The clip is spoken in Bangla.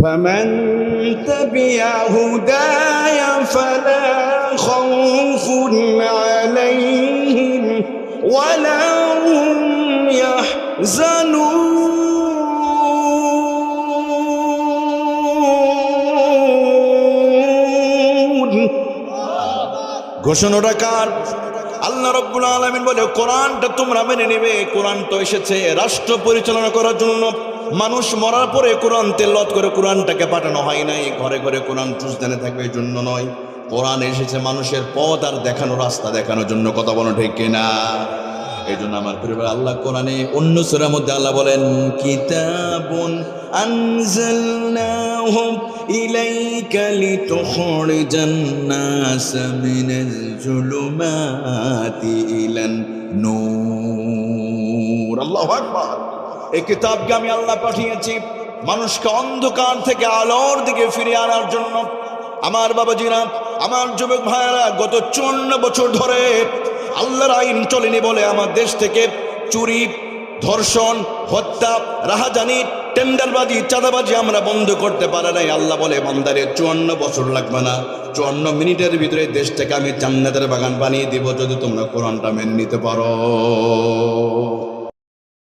فمن تبع هداي فلا خوف عليهم ولا هم يحزنون ঘোষণাটা কার? আল্লাহ রাব্বুল আলামিন বলে কোরআনটা তোমরা মেনে নেবে। কোরআন তো এসেছে রাষ্ট্র পরিচালনা করার জন্য। মানুষ মরার পরে কোরআন তেলাওয়াত করে কোরআনটাকে পাঠানো হয় নাই ঘরে ঘরে কোরআন টুসদানে থাকবে এই জন্য নয়। কোরআন এসেছে মানুষের পথ আর দেখানো, রাস্তা দেখানোর জন্য। কথা বলো ঠিক কিনা? এই জন্য আমার পরিবার আল্লাহ কোরআনে অন্য সূরার মধ্যে আল্লাহ বলেন কিতাবুন আনজালনাহু ইলাইকা লিতুখরিজান নাস মিনাল যুলুমাতি ইলান নূর। আল্লাহু আকবার। এই কিতাবকে আমি আল্লাহ পাঠিয়েছি মানুষকে অন্ধকার থেকে আলোর দিকে ফিরিয়ে আনার জন্য। আমার বাবাজিরা, আমার যুবক ভাইয়েরা, গত 54 বছর ধরে আল্লাহর আইন চলেনি বলে আমার দেশ থেকে চুরি, ধর্ষণ, হত্যা, রাহাজানি, টেন্ডারবাজি, চাঁদাবাজি আমরা বন্ধ করতে পারি নাই। আল্লাহ বলে বান্দারে 54 বছর লাগবে না, 54 মিনিটের ভিতরে দেশটাকে আমি জান্নাতের বাগান বানিয়ে দিব যদি তোমরা কোরআনটা মেনে নিতে পারো।